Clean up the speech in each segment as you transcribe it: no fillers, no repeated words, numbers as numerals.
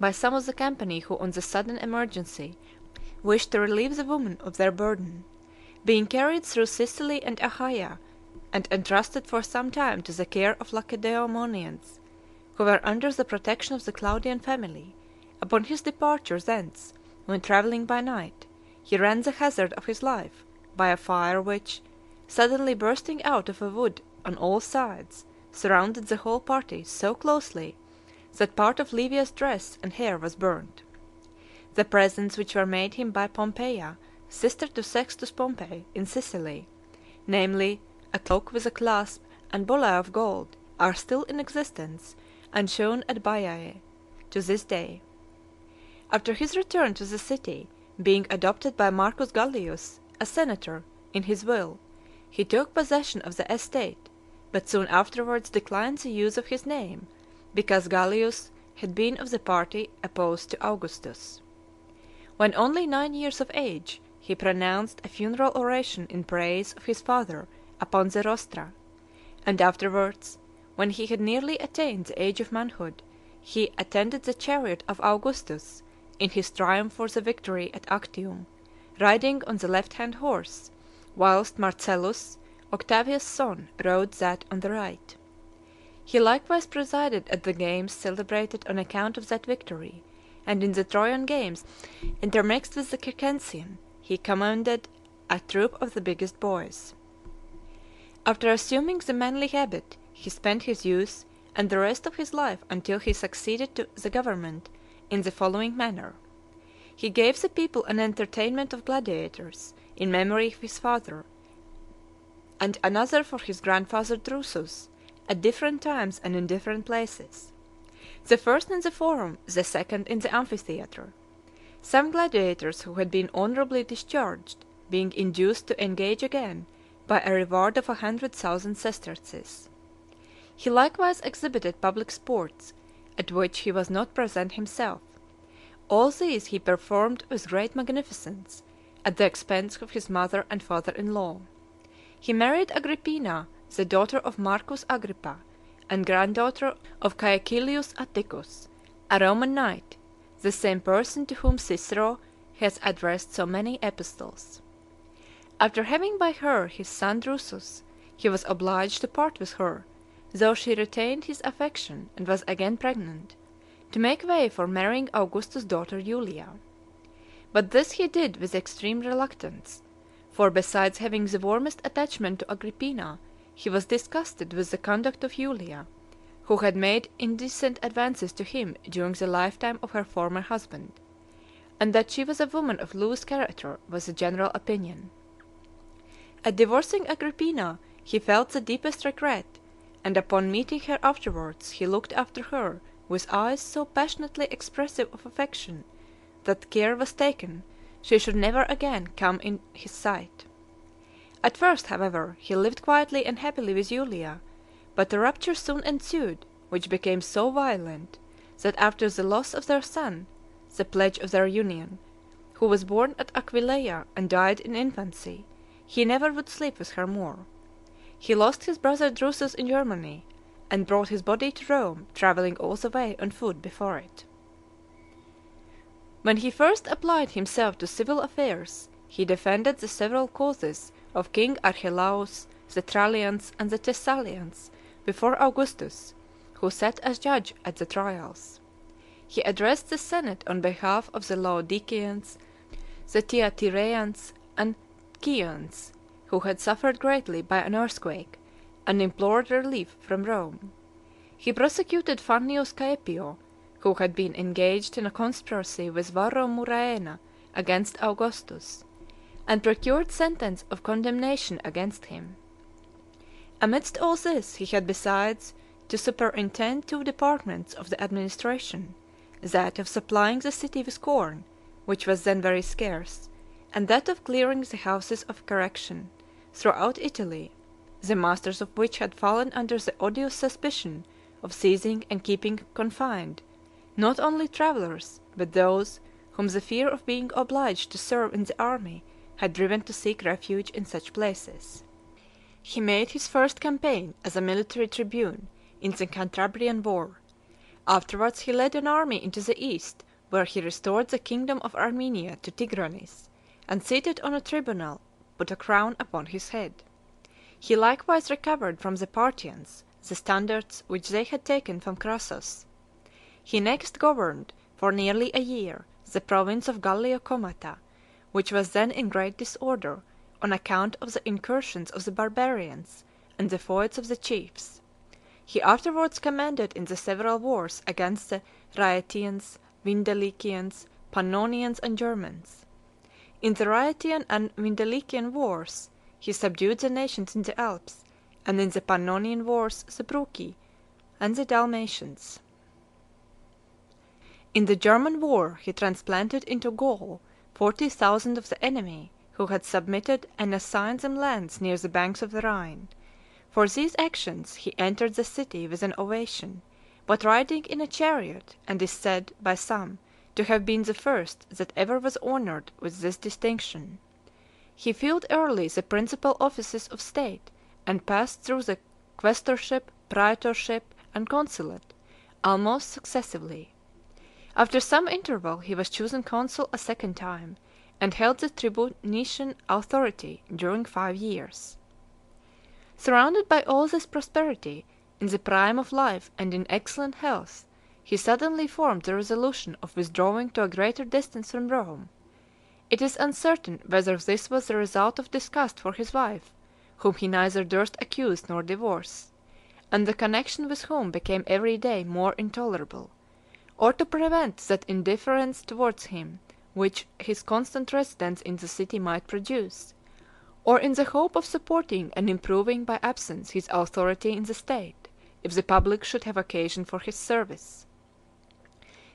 by some of the company who on the sudden emergency wished to relieve the women of their burden, being carried through Sicily and Achaia, and entrusted for some time to the care of Lacedaemonians, who were under the protection of the Claudian family. Upon his departure thence, when travelling by night, he ran the hazard of his life by a fire which, suddenly bursting out of a wood on all sides, surrounded the whole party so closely that part of Livia's dress and hair was burnt. The presents which were made him by Pompeia, sister to Sextus Pompey, in Sicily, namely, a cloak with a clasp and bulla of gold, are still in existence, and shown at Baiae to this day. After his return to the city, being adopted by Marcus Gallius, a senator, in his will, he took possession of the estate, but soon afterwards declined the use of his name, because Gallius had been of the party opposed to Augustus. When only 9 years of age, he pronounced a funeral oration in praise of his father upon the rostra, and afterwards, when he had nearly attained the age of manhood, he attended the chariot of Augustus in his triumph for the victory at Actium, riding on the left-hand horse, whilst Marcellus, Octavius' son, rode that on the right. He likewise presided at the games celebrated on account of that victory, and in the Trojan games, intermixed with the Circensian, he commanded a troop of the biggest boys. After assuming the manly habit, he spent his youth and the rest of his life until he succeeded to the government in the following manner. He gave the people an entertainment of gladiators, in memory of his father, and another for his grandfather Drusus, at different times and in different places. The first in the Forum, the second in the amphitheatre. Some gladiators who had been honourably discharged, being induced to engage again, by a reward of 100,000 sesterces. He likewise exhibited public sports, at which he was not present himself. All these he performed with great magnificence, at the expense of his mother and father-in-law. He married Agrippina, the daughter of Marcus Agrippa, and granddaughter of Caecilius Atticus, a Roman knight, the same person to whom Cicero has addressed so many epistles. After having by her his son Drusus, he was obliged to part with her, though she retained his affection and was again pregnant, to make way for marrying Augustus' daughter Julia. But this he did with extreme reluctance, for besides having the warmest attachment to Agrippina, he was disgusted with the conduct of Julia, who had made indecent advances to him during the lifetime of her former husband, and that she was a woman of loose character was the general opinion. At divorcing Agrippina, he felt the deepest regret, and upon meeting her afterwards he looked after her with eyes so passionately expressive of affection that care was taken she should never again come in his sight. At first, however, he lived quietly and happily with Julia, but a rupture soon ensued, which became so violent that after the loss of their son, the pledge of their union, who was born at Aquileia and died in infancy, he never would sleep with her more. He lost his brother Drusus in Germany, and brought his body to Rome, travelling all the way on foot before it. When he first applied himself to civil affairs, he defended the several causes of King Archelaus, the Trallians, and the Thessalians before Augustus, who sat as judge at the trials. He addressed the Senate on behalf of the Laodiceans, the Thyatireans, and Chians, who had suffered greatly by an earthquake, and implored relief from Rome. He prosecuted Fannius Caepio, who had been engaged in a conspiracy with Varro Muraena against Augustus, and procured sentence of condemnation against him. Amidst all this he had besides to superintend two departments of the administration, that of supplying the city with corn, which was then very scarce, and that of clearing the houses of correction throughout Italy, the masters of which had fallen under the odious suspicion of seizing and keeping confined not only travellers, but those whom the fear of being obliged to serve in the army had driven to seek refuge in such places. He made his first campaign as a military tribune in the Cantabrian war, Afterwards he led an army into the east, where he restored the kingdom of Armenia to Tigranes, and seated on a tribunal put a crown upon his head. He likewise recovered from the Parthians the standards which they had taken from Crassus. He next governed, for nearly a year, the province of Gallia Comata, which was then in great disorder, on account of the incursions of the barbarians and the feuds of the chiefs. He afterwards commanded in the several wars against the Rhaetians, Vindelicians, Pannonians, and Germans. In the Rhaetian and Vindelician wars he subdued the nations in the Alps, and in the Pannonian wars the Bruci and the Dalmatians. In the German war he transplanted into Gaul 40,000 of the enemy, who had submitted, and assigned them lands near the banks of the Rhine. For these actions he entered the city with an ovation, but riding in a chariot, and is said by some to have been the first that ever was honoured with this distinction. He filled early the principal offices of state, and passed through the quaestorship, praetorship, and consulate, almost successively. After some interval he was chosen consul a second time, and held the tribunitian authority during 5 years. Surrounded by all this prosperity, in the prime of life and in excellent health, he suddenly formed the resolution of withdrawing to a greater distance from Rome. It is uncertain whether this was the result of disgust for his wife, whom he neither durst accuse nor divorce, and the connection with whom became every day more intolerable, or to prevent that indifference towards him which his constant residence in the city might produce, or in the hope of supporting and improving by absence his authority in the state, if the public should have occasion for his service.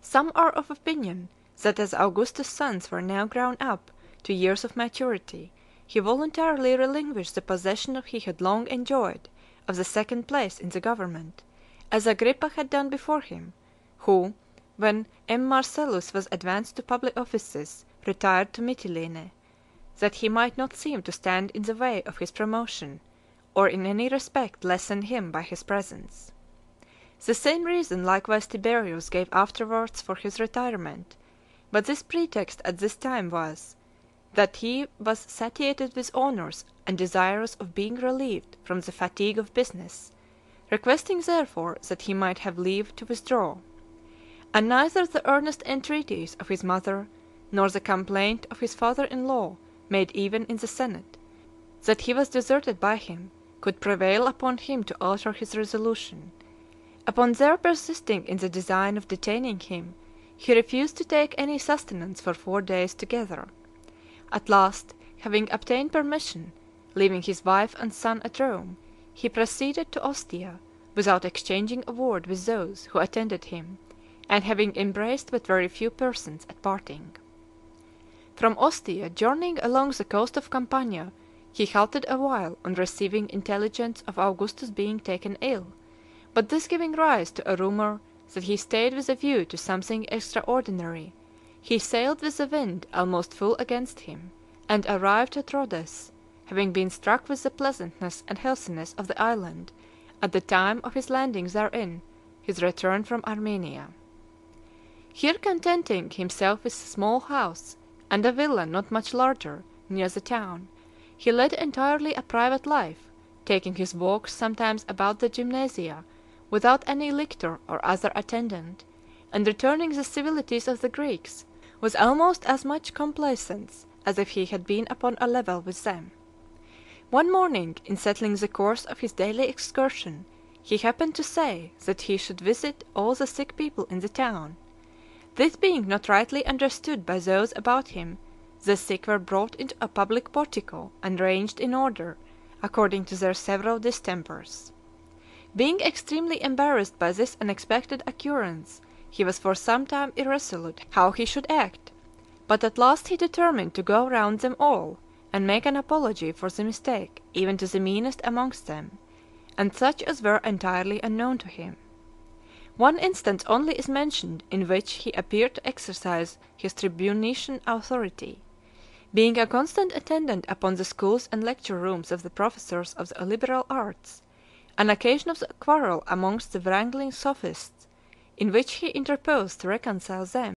Some are of opinion that as Augustus's sons were now grown up to years of maturity, he voluntarily relinquished the possession he had long enjoyed of the second place in the government, as Agrippa had done before him, who, when M. Marcellus was advanced to public offices, retired to Mytilene, that he might not seem to stand in the way of his promotion, or in any respect lessen him by his presence. The same reason likewise Tiberius gave afterwards for his retirement, but this pretext at this time was, that he was satiated with honours and desirous of being relieved from the fatigue of business, requesting therefore that he might have leave to withdraw. And neither the earnest entreaties of his mother, nor the complaint of his father-in-law, made even in the senate, that he was deserted by him, could prevail upon him to alter his resolution. Upon their persisting in the design of detaining him, he refused to take any sustenance for 4 days together. At last, having obtained permission, leaving his wife and son at Rome, he proceeded to Ostia, without exchanging a word with those who attended him, and having embraced but very few persons at parting. From Ostia, journeying along the coast of Campania, he halted a while on receiving intelligence of Augustus being taken ill, but this giving rise to a rumour that he stayed with a view to something extraordinary, he sailed with the wind almost full against him, and arrived at Rhodes, having been struck with the pleasantness and healthiness of the island at the time of his landing therein, his return from Armenia. Here contenting himself with a small house, and a villa not much larger, near the town, he led entirely a private life, taking his walks sometimes about the gymnasia, without any lictor or other attendant, and returning the civilities of the Greeks with almost as much complaisance as if he had been upon a level with them. One morning, in settling the course of his daily excursion, he happened to say that he should visit all the sick people in the town. This being not rightly understood by those about him, the sick were brought into a public portico and ranged in order, according to their several distempers. Being extremely embarrassed by this unexpected occurrence, he was for some time irresolute how he should act, but at last he determined to go round them all, and make an apology for the mistake even to the meanest amongst them, and such as were entirely unknown to him. One instance only is mentioned in which he appeared to exercise his tribunitian authority. Being a constant attendant upon the schools and lecture rooms of the professors of the liberal arts, an occasion of the quarrel amongst the wrangling sophists, in which he interposed to reconcile them.